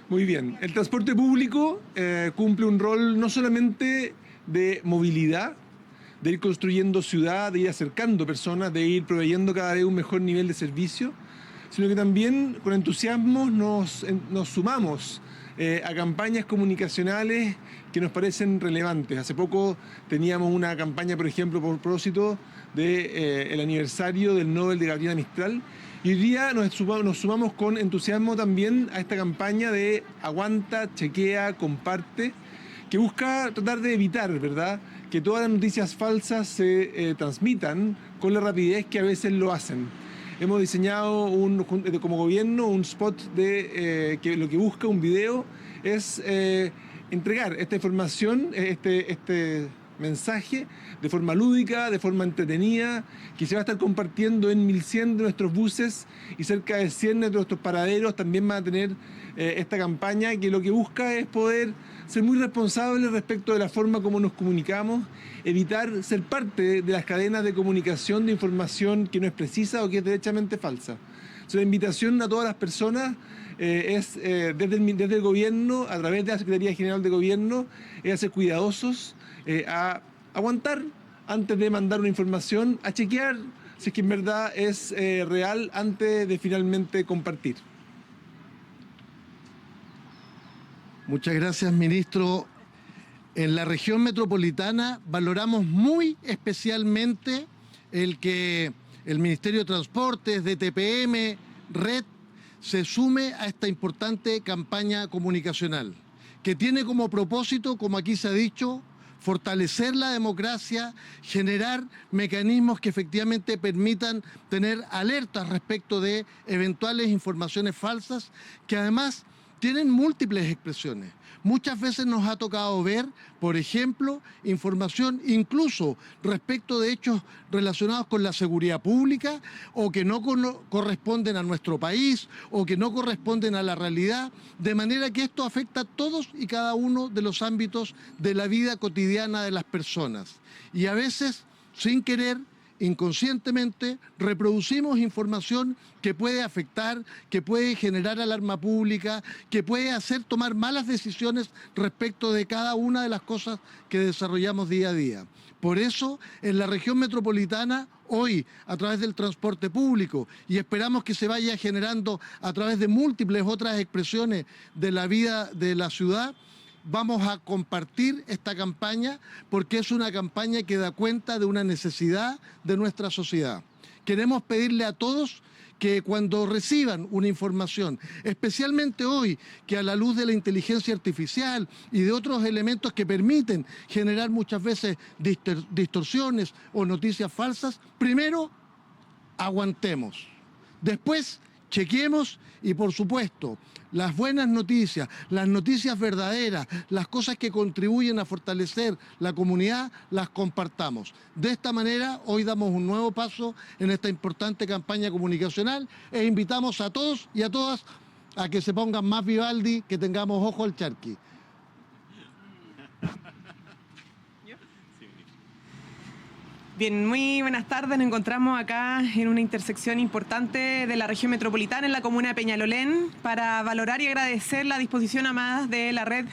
Muy bien. El transporte público cumple un rol no solamente de movilidad, de ir construyendo ciudad, de ir acercando personas, de ir proveyendo cada vez un mejor nivel de servicio, sino que también con entusiasmo nos sumamos a campañas comunicacionales que nos parecen relevantes. Hace poco teníamos una campaña, por ejemplo, por propósito del aniversario del Nobel de Gabriela Mistral, y hoy día nos sumamos con entusiasmo también a esta campaña de Aguanta, Chequea, Comparte, que busca tratar de evitar, ¿verdad?, que todas las noticias falsas se transmitan con la rapidez que a veces lo hacen. Hemos diseñado como gobierno un spot que lo que busca un video es entregar esta información, este mensaje de forma lúdica, de forma entretenida, que se va a estar compartiendo en 1100 de nuestros buses y cerca de 100 de nuestros paraderos. También va a tener esta campaña que lo que busca es poder ser muy responsables respecto de la forma como nos comunicamos, evitar ser parte de las cadenas de comunicación de información que no es precisa o que es derechamente falsa. La invitación a todas las personas es desde el gobierno, a través de la Secretaría General de Gobierno, es a ser cuidadosos, a aguantar antes de mandar una información, a chequear si es que en verdad es real antes de finalmente compartir. Muchas gracias, ministro. En la región metropolitana valoramos muy especialmente el que el Ministerio de Transportes, DTPM, Red, se sume a esta importante campaña comunicacional, que tiene como propósito, como aquí se ha dicho, fortalecer la democracia, generar mecanismos que efectivamente permitan tener alertas respecto de eventuales informaciones falsas, que además tienen múltiples expresiones. Muchas veces nos ha tocado ver, por ejemplo, información incluso respecto de hechos relacionados con la seguridad pública o que no corresponden a nuestro país o que no corresponden a la realidad, de manera que esto afecta a todos y cada uno de los ámbitos de la vida cotidiana de las personas. Y a veces, sin querer, inconscientemente reproducimos información que puede afectar, que puede generar alarma pública, que puede hacer tomar malas decisiones respecto de cada una de las cosas que desarrollamos día a día. Por eso, en la región metropolitana, hoy, a través del transporte público, y esperamos que se vaya generando a través de múltiples otras expresiones de la vida de la ciudad, vamos a compartir esta campaña porque es una campaña que da cuenta de una necesidad de nuestra sociedad. Queremos pedirle a todos que cuando reciban una información, especialmente hoy, que a la luz de la inteligencia artificial y de otros elementos que permiten generar muchas veces distorsiones o noticias falsas, primero aguantemos, después chequeemos y, por supuesto, las buenas noticias, las noticias verdaderas, las cosas que contribuyen a fortalecer la comunidad, las compartamos. De esta manera, hoy damos un nuevo paso en esta importante campaña comunicacional e invitamos a todos y a todas a que se pongan más Vivaldi, que tengamos ojo al charqui. Bien, muy buenas tardes. Nos encontramos acá en una intersección importante de la región metropolitana, en la comuna de Peñalolén, para valorar y agradecer la disposición amada de la red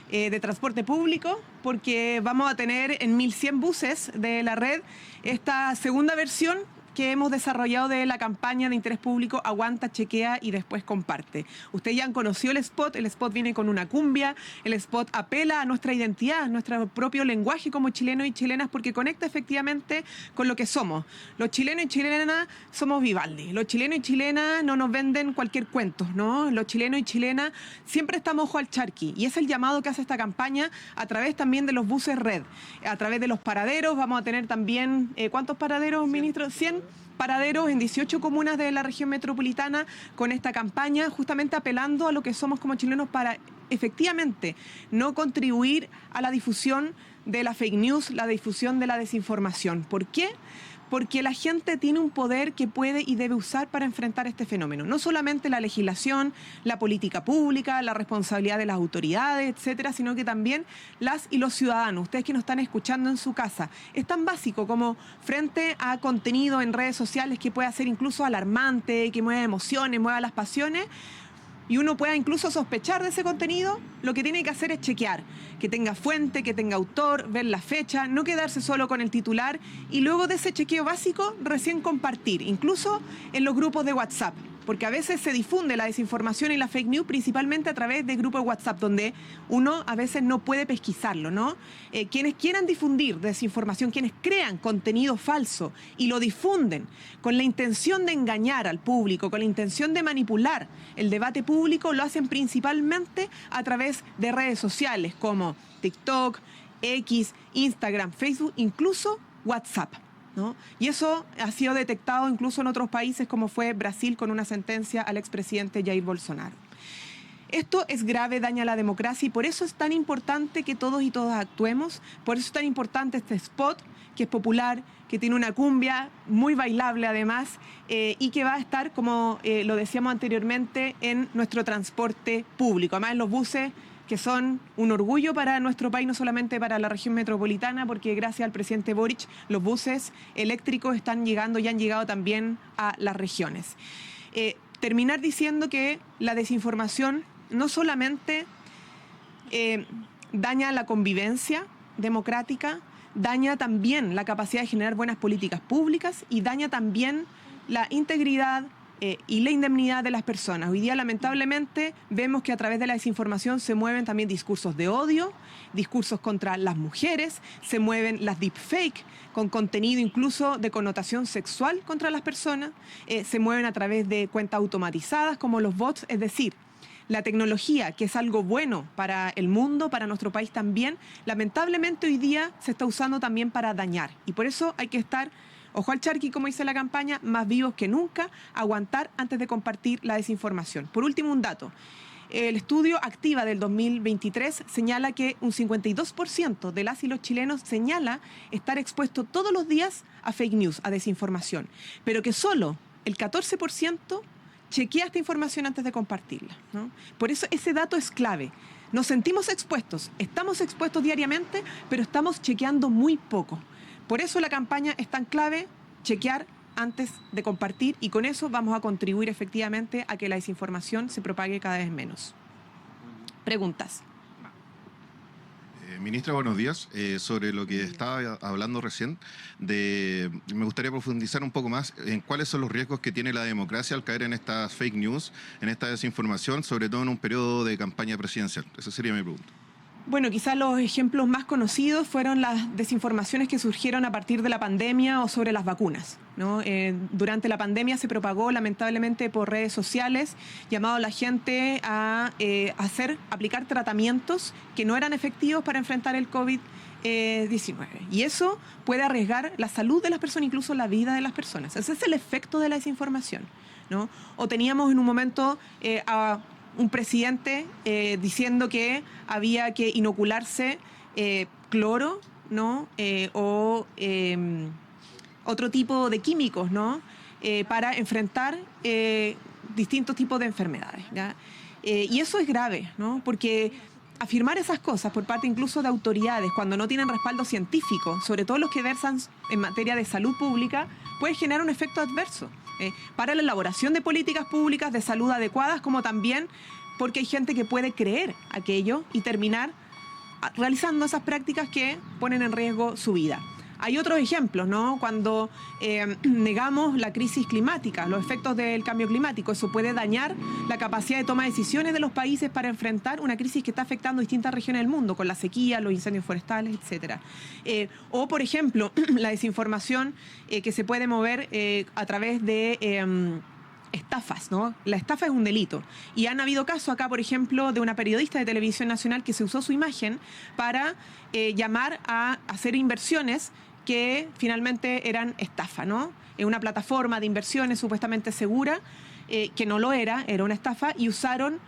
de transporte público, porque vamos a tener en 1100 buses de la red esta segunda versión que hemos desarrollado de la campaña de interés público Aguanta, Chequea y después Comparte. Ustedes ya han conocido el spot viene con una cumbia, el spot apela a nuestra identidad, a nuestro propio lenguaje como chilenos y chilenas, porque conecta efectivamente con lo que somos. Los chilenos y chilenas somos Vivaldi, los chilenos y chilenas no nos venden cualquier cuento, ¿no? Los chilenos y chilenas siempre estamos ojo al charqui, y es el llamado que hace esta campaña a través también de los buses red, a través de los paraderos. Vamos a tener también, ¿cuántos paraderos, ministro? 100 paraderos en 18 comunas de la región metropolitana con esta campaña, justamente apelando a lo que somos como chilenos para efectivamente no contribuir a la difusión de la fake news, la difusión de la desinformación. ¿Por qué? Porque la gente tiene un poder que puede y debe usar para enfrentar este fenómeno. No solamente la legislación, la política pública, la responsabilidad de las autoridades, etcétera, sino que también las y los ciudadanos, ustedes que nos están escuchando en su casa. Es tan básico como frente a contenido en redes sociales que puede ser incluso alarmante, que mueva emociones, mueva las pasiones, y uno pueda incluso sospechar de ese contenido, lo que tiene que hacer es chequear, que tenga fuente, que tenga autor, ver la fecha, no quedarse solo con el titular y luego de ese chequeo básico recién compartir, incluso en los grupos de WhatsApp. Porque a veces se difunde la desinformación y la fake news principalmente a través de grupos de WhatsApp, donde uno a veces no puede pesquisarlo, ¿no? Quienes quieran difundir desinformación, quienes crean contenido falso y lo difunden con la intención de engañar al público, con la intención de manipular el debate público, lo hacen principalmente a través de redes sociales como TikTok, X, Instagram, Facebook, incluso WhatsApp, ¿no? Y eso ha sido detectado incluso en otros países como fue Brasil con una sentencia al expresidente Jair Bolsonaro. Esto es grave, daña la democracia y por eso es tan importante que todos y todas actuemos, por eso es tan importante este spot que es popular, que tiene una cumbia muy bailable además y que va a estar, como lo decíamos anteriormente, en nuestro transporte público. Además en los buses que son un orgullo para nuestro país, no solamente para la región metropolitana, porque gracias al presidente Boric los buses eléctricos están llegando y han llegado también a las regiones. Terminar diciendo que la desinformación no solamente daña la convivencia democrática, daña también la capacidad de generar buenas políticas públicas y daña también la integridad y la indemnidad de las personas. Hoy día, lamentablemente, vemos que a través de la desinformación se mueven también discursos de odio, discursos contra las mujeres, se mueven las deepfake con contenido incluso de connotación sexual contra las personas, se mueven a través de cuentas automatizadas como los bots, es decir, la tecnología, que es algo bueno para el mundo, para nuestro país también, lamentablemente hoy día se está usando también para dañar. Y por eso hay que estar, ojo al charqui, como dice la campaña, más vivos que nunca, aguantar antes de compartir la desinformación. Por último, un dato. El estudio Activa del 2023 señala que un 52% de las y los chilenos señala estar expuesto todos los días a fake news, a desinformación, pero que solo el 14% chequea esta información antes de compartirla, ¿no? Por eso ese dato es clave. Nos sentimos expuestos, estamos expuestos diariamente, pero estamos chequeando muy poco. Por eso la campaña es tan clave, chequear antes de compartir, y con eso vamos a contribuir efectivamente a que la desinformación se propague cada vez menos. Preguntas. Ministra, buenos días. Sobre lo que estaba hablando recién, me gustaría profundizar un poco más en cuáles son los riesgos que tiene la democracia al caer en estas fake news, en esta desinformación, sobre todo en un periodo de campaña presidencial. Esa sería mi pregunta. Bueno, quizás los ejemplos más conocidos fueron las desinformaciones que surgieron a partir de la pandemia o sobre las vacunas, ¿no? Durante la pandemia se propagó lamentablemente por redes sociales, llamado a la gente a aplicar tratamientos que no eran efectivos para enfrentar el COVID-19. Y eso puede arriesgar la salud de las personas, incluso la vida de las personas. Ese es el efecto de la desinformación, ¿no? O teníamos en un momento a un presidente diciendo que había que inocularse cloro, ¿no? Otro tipo de químicos, ¿no? Para enfrentar distintos tipos de enfermedades, ¿ya? Y eso es grave, ¿no? Porque afirmar esas cosas por parte incluso de autoridades cuando no tienen respaldo científico, sobre todo los que versan en materia de salud pública, puede generar un efecto adverso para la elaboración de políticas públicas de salud adecuadas, como también porque hay gente que puede creer aquello y terminar realizando esas prácticas que ponen en riesgo su vida. Hay otros ejemplos, ¿no? Cuando negamos la crisis climática, los efectos del cambio climático, eso puede dañar la capacidad de toma de decisiones de los países para enfrentar una crisis que está afectando distintas regiones del mundo, con la sequía, los incendios forestales, etc. O, por ejemplo, la desinformación que se puede mover a través de estafas, ¿no? La estafa es un delito. Y han habido casos acá, por ejemplo, de una periodista de Televisión Nacional que se usó su imagen para llamar a hacer inversiones que finalmente eran estafa, ¿no? Una plataforma de inversiones supuestamente segura, que no lo era una estafa, y usaron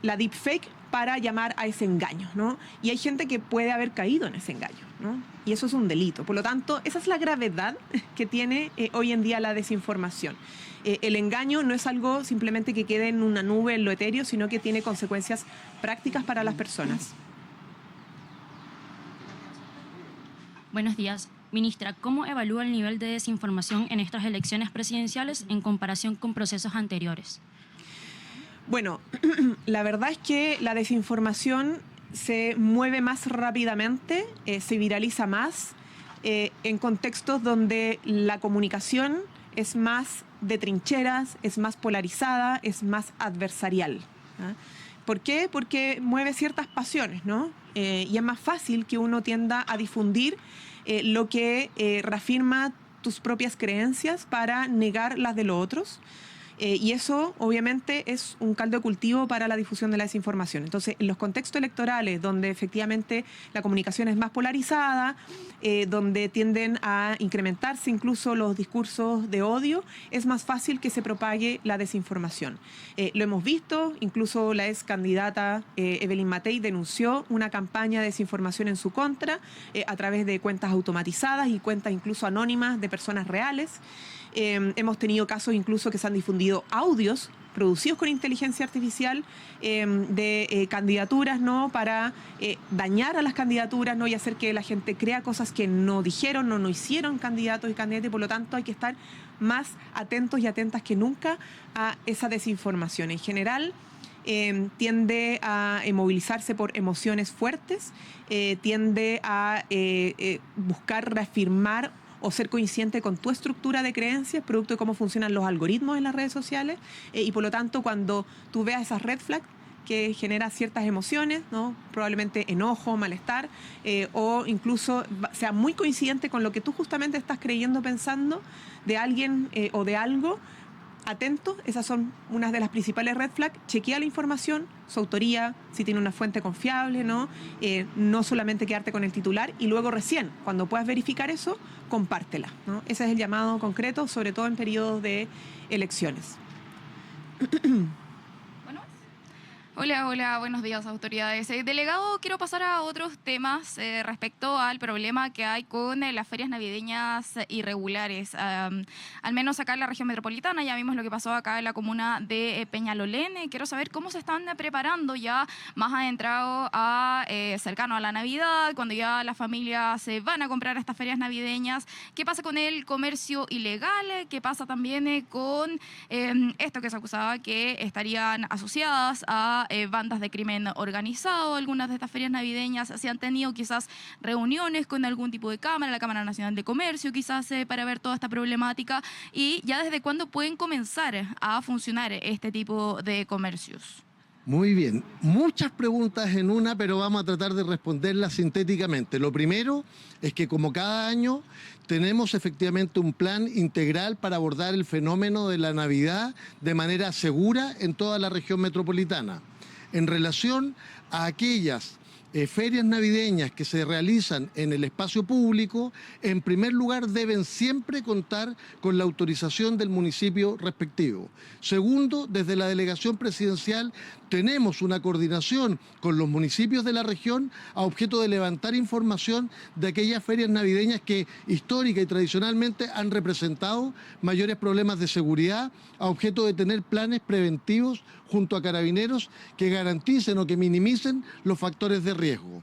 la deepfake para llamar a ese engaño, ¿no? Y hay gente que puede haber caído en ese engaño, ¿no? Y eso es un delito. Por lo tanto, esa es la gravedad que tiene hoy en día la desinformación. El engaño no es algo simplemente que quede en una nube, en lo etéreo, sino que tiene consecuencias prácticas para las personas. Buenos días. Ministra, ¿cómo evalúa el nivel de desinformación en estas elecciones presidenciales en comparación con procesos anteriores? Bueno, la verdad es que la desinformación se mueve más rápidamente, se viraliza más en contextos donde la comunicación es más de trincheras, es más polarizada, es más adversarial. ¿Ah? ¿Por qué? Porque mueve ciertas pasiones, ¿no? Y es más fácil que uno tienda a difundir lo que reafirma tus propias creencias para negar las de los otros. Y eso, obviamente, es un caldo de cultivo para la difusión de la desinformación. Entonces, en los contextos electorales, donde efectivamente la comunicación es más polarizada, donde tienden a incrementarse incluso los discursos de odio, es más fácil que se propague la desinformación. Lo hemos visto, incluso la ex candidata Evelyn Matei denunció una campaña de desinformación en su contra a través de cuentas automatizadas y cuentas incluso anónimas de personas reales. Hemos tenido casos incluso que se han difundido audios producidos con inteligencia artificial de candidaturas, ¿no? Para dañar a las candidaturas, ¿no? Y hacer que la gente crea cosas que no dijeron, no hicieron candidatos y candidatas, y por lo tanto hay que estar más atentos y atentas que nunca a esa desinformación. En general, tiende a movilizarse por emociones fuertes, tiende a buscar reafirmar o ser coincidente con tu estructura de creencias, producto de cómo funcionan los algoritmos en las redes sociales, y por lo tanto cuando tú veas esas red flags que genera ciertas emociones, ¿no? Probablemente enojo, malestar, o incluso sea muy coincidente con lo que tú justamente estás creyendo, pensando de alguien o de algo, atento, esas son unas de las principales red flags. Chequea la información, su autoría, si tiene una fuente confiable, ¿no? No solamente quedarte con el titular, y luego recién, cuando puedas verificar eso, compártela, ¿no? Ese es el llamado concreto, sobre todo en periodos de elecciones. Bueno. Hola, buenos días, autoridades. Delegado, quiero pasar a otros temas respecto al problema que hay con las ferias navideñas irregulares. Al menos acá en la región metropolitana, ya vimos lo que pasó acá en la comuna de Peñalolén. Quiero saber cómo se están preparando ya más adentrado cercano a la Navidad, cuando ya las familias se van a comprar estas ferias navideñas. ¿Qué pasa con el comercio ilegal? ¿Qué pasa también con esto que se acusaba que estarían asociadas a bandas de crimen organizado? Algunas de estas ferias navideñas se han tenido quizás reuniones con algún tipo de cámara, la Cámara Nacional de Comercio quizás para ver toda esta problemática, y ya desde cuándo pueden comenzar a funcionar este tipo de comercios. Muy bien, muchas preguntas en una, pero vamos a tratar de responderlas sintéticamente. Lo primero es que, como cada año, tenemos efectivamente un plan integral para abordar el fenómeno de la Navidad de manera segura en toda la región metropolitana. En relación a aquellas ferias navideñas que se realizan en el espacio público, en primer lugar deben siempre contar con la autorización del municipio respectivo. Segundo, desde la delegación presidencial tenemos una coordinación con los municipios de la región a objeto de levantar información de aquellas ferias navideñas que histórica y tradicionalmente han representado mayores problemas de seguridad, a objeto de tener planes preventivos junto a carabineros que garanticen o que minimicen los factores de riesgo.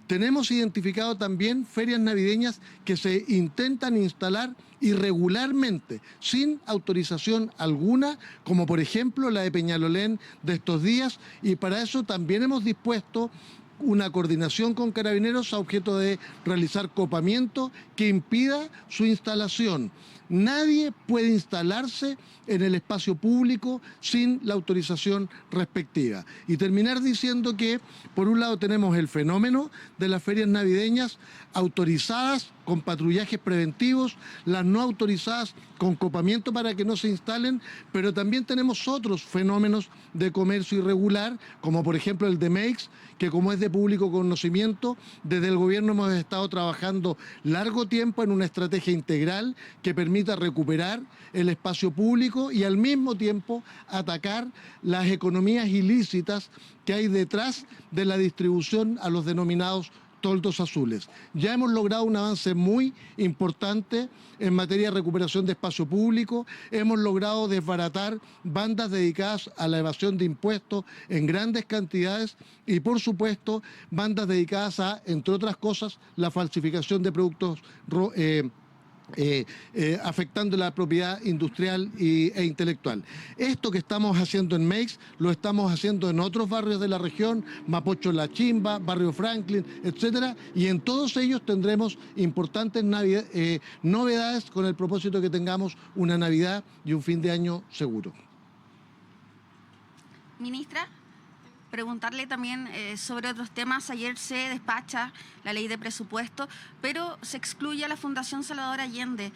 Tenemos identificado también ferias navideñas que se intentan instalar irregularmente, sin autorización alguna, como por ejemplo la de Peñalolén de estos días, y para eso también hemos dispuesto una coordinación con carabineros a objeto de realizar copamiento que impida su instalación. Nadie puede instalarse en el espacio público sin la autorización respectiva. Y terminar diciendo que, por un lado, tenemos el fenómeno de las ferias navideñas autorizadas con patrullajes preventivos, las no autorizadas con copamiento para que no se instalen, pero también tenemos otros fenómenos de comercio irregular, como por ejemplo el de Meix, que como es de público conocimiento, desde el gobierno hemos estado trabajando largo tiempo en una estrategia integral que permita recuperar el espacio público y al mismo tiempo atacar las economías ilícitas que hay detrás de la distribución a los denominados toldos azules. Ya hemos logrado un avance muy importante en materia de recuperación de espacio público, hemos logrado desbaratar bandas dedicadas a la evasión de impuestos en grandes cantidades y, por supuesto, bandas dedicadas a, entre otras cosas, la falsificación de productos afectando la propiedad industrial e intelectual. Esto que estamos haciendo en Meix lo estamos haciendo en otros barrios de la región, Mapocho La Chimba, Barrio Franklin, etcétera, y en todos ellos tendremos importantes novedades con el propósito de que tengamos una Navidad y un fin de año seguro. Ministra, preguntarle también sobre otros temas. Ayer se despacha la ley de presupuesto, pero se excluye a la Fundación Salvador Allende.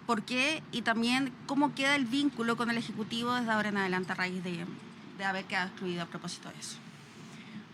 ¿Por qué? Y también, ¿cómo queda el vínculo con el Ejecutivo desde ahora en adelante a raíz de haber quedado excluido a propósito de eso?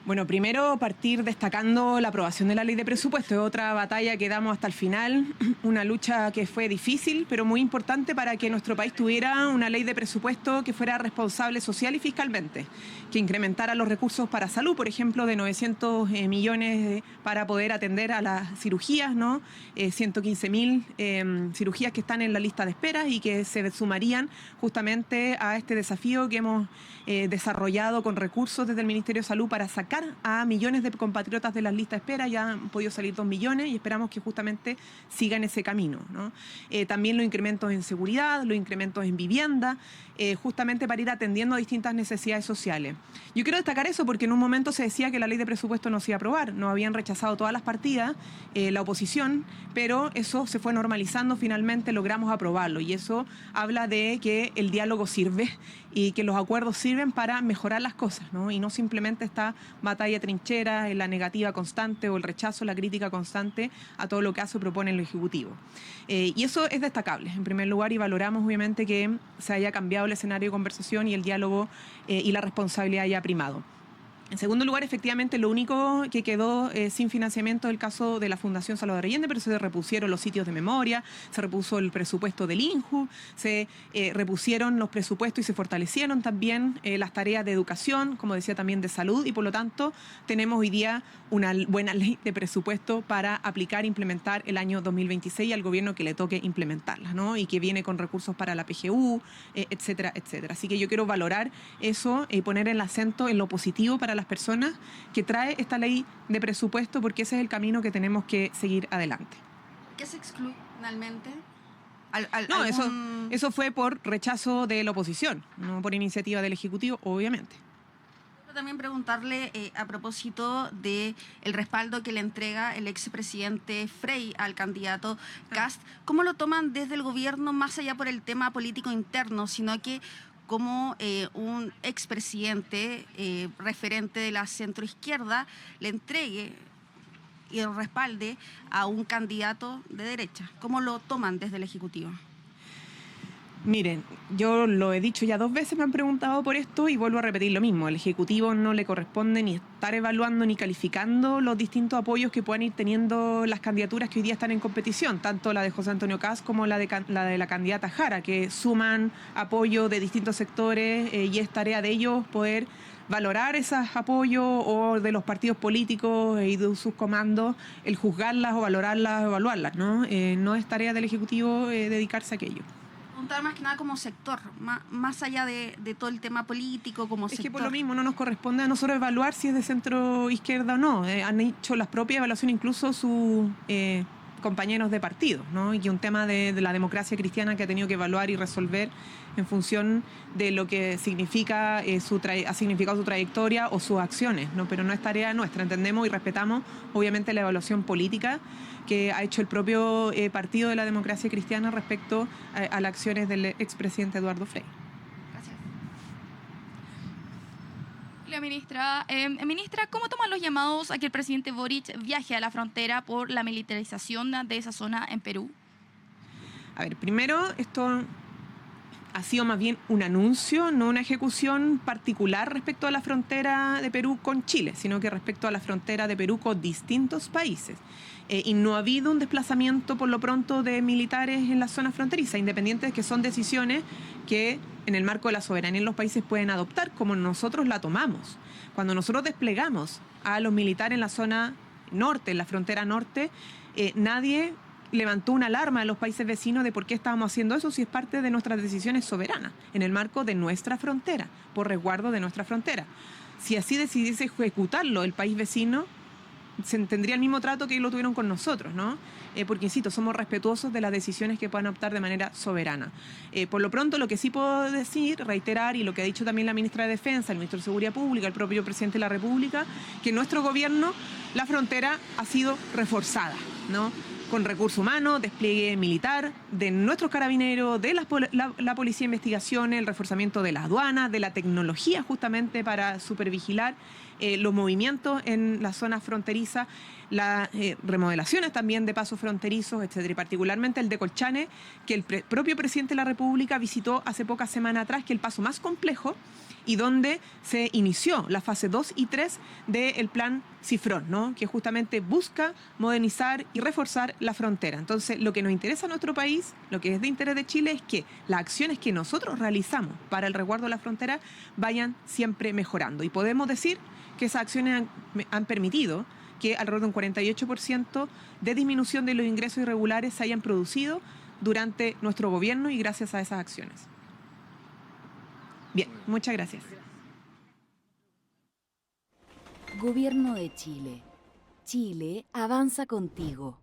Bueno, primero partir destacando la aprobación de la ley de presupuesto. Es otra batalla que damos hasta el final, una lucha que fue difícil, pero muy importante para que nuestro país tuviera una ley de presupuesto que fuera responsable social y fiscalmente, que incrementara los recursos para salud, por ejemplo, de 900 millones para poder atender a las cirugías, ¿no? 115.000 cirugías que están en la lista de espera y que se sumarían justamente a este desafío que hemos desarrollado con recursos desde el Ministerio de Salud para sacar a millones de compatriotas de las listas de espera. Ya han podido salir 2 millones y esperamos que justamente sigan ese camino, ¿no? También los incrementos en seguridad, los incrementos en vivienda, justamente para ir atendiendo a distintas necesidades sociales. Yo quiero destacar eso porque en un momento se decía que la ley de presupuesto no se iba a aprobar, no habían rechazado todas las partidas, la oposición, pero eso se fue normalizando, finalmente logramos aprobarlo y eso habla de que el diálogo sirve y que los acuerdos sirven para mejorar las cosas, ¿no? Y no simplemente esta batalla trinchera, la negativa constante o el rechazo, la crítica constante a todo lo que hace o propone el Ejecutivo. Y eso es destacable, en primer lugar, y valoramos obviamente que se haya cambiado el escenario de conversación y el diálogo y la responsabilidad haya primado. En segundo lugar, efectivamente, lo único que quedó sin financiamiento es el caso de la Fundación Salvador Allende, pero se repusieron los sitios de memoria, se repuso el presupuesto del INJU, se repusieron los presupuestos y se fortalecieron también las tareas de educación, como decía también de salud, y por lo tanto tenemos hoy día una buena ley de presupuesto para aplicar e implementar el año 2026 y al gobierno que le toque implementarla, ¿no? Y que viene con recursos para la PGU, etcétera, etcétera. Así que yo quiero valorar eso y poner el acento en lo positivo para las personas que trae esta ley de presupuesto, porque ese es el camino que tenemos que seguir adelante. ¿Qué se excluye finalmente? No, eso fue por rechazo de la oposición, no por iniciativa del Ejecutivo, obviamente. Quiero también preguntarle a propósito del respaldo que le entrega el expresidente Frey al candidato Kast. ¿Cómo lo toman desde el gobierno, más allá por el tema político interno, sino que como un expresidente referente de la centroizquierda le entregue y respalde a un candidato de derecha? ¿Cómo lo toman desde el Ejecutivo? Miren, yo lo he dicho ya 2 veces, me han preguntado por esto y vuelvo a repetir lo mismo. Al Ejecutivo no le corresponde ni estar evaluando ni calificando los distintos apoyos que puedan ir teniendo las candidaturas que hoy día están en competición, tanto la de José Antonio Kast como la de la candidata Jara, que suman apoyo de distintos sectores y es tarea de ellos poder valorar esos apoyos o de los partidos políticos y de sus comandos, el juzgarlas o valorarlas o evaluarlas, ¿no? No es tarea del Ejecutivo dedicarse a aquello. Más que nada como sector, más allá de todo el tema político, como sector. Es que por lo mismo no nos corresponde a nosotros evaluar si es de centro izquierda o no. Han hecho las propias evaluaciones incluso sus compañeros de partido, ¿no? Y que un tema de la democracia cristiana que ha tenido que evaluar y resolver en función de lo que significa ha significado su trayectoria o sus acciones, ¿no? Pero no es tarea nuestra. Entendemos y respetamos obviamente la evaluación política que ha hecho el propio Partido de la Democracia Cristiana respecto a las acciones del expresidente Eduardo Frei. Gracias. Hola, ministra. Ministra, ¿cómo toman los llamados a que el presidente Boric viaje a la frontera por la militarización de esa zona en Perú? A ver, primero, esto ha sido más bien un anuncio, no una ejecución particular respecto a la frontera de Perú con Chile, sino que respecto a la frontera de Perú con distintos países. Y no ha habido un desplazamiento por lo pronto de militares en la zona fronteriza, independientes de que son decisiones que en el marco de la soberanía en los países pueden adoptar, como nosotros la tomamos. Cuando nosotros desplegamos a los militares en la zona norte, en la frontera norte, nadie levantó una alarma en los países vecinos de por qué estábamos haciendo eso si es parte de nuestras decisiones soberanas, en el marco de nuestra frontera, por resguardo de nuestra frontera. Si así decidiese ejecutarlo el país vecino, tendría el mismo trato que lo tuvieron con nosotros, ¿no? Porque, insisto, somos respetuosos de las decisiones que puedan optar de manera soberana. Por lo pronto, lo que sí puedo decir, reiterar, y lo que ha dicho también la ministra de Defensa, el ministro de Seguridad Pública, el propio presidente de la República, que en nuestro gobierno la frontera ha sido reforzada, ¿no? Con recursos humanos, despliegue militar, de nuestros carabineros, de la Policía de Investigaciones, el reforzamiento de las aduanas, de la tecnología justamente para supervigilar los movimientos en las zonas fronterizas, las remodelaciones también de pasos fronterizos, etcétera, y particularmente el de Colchane, que el propio presidente de la República visitó hace pocas semanas atrás, que es el paso más complejo y donde se inició la fase 2 y 3 del plan Cifrón, ¿no? Que justamente busca modernizar y reforzar la frontera. Entonces, lo que nos interesa a nuestro país, lo que es de interés de Chile, es que las acciones que nosotros realizamos para el resguardo de la frontera vayan siempre mejorando. Y podemos decir que esas acciones han permitido que alrededor de un 48% de disminución de los ingresos irregulares se hayan producido durante nuestro gobierno y gracias a esas acciones. Bien, muchas gracias. Gobierno de Chile. Chile avanza contigo.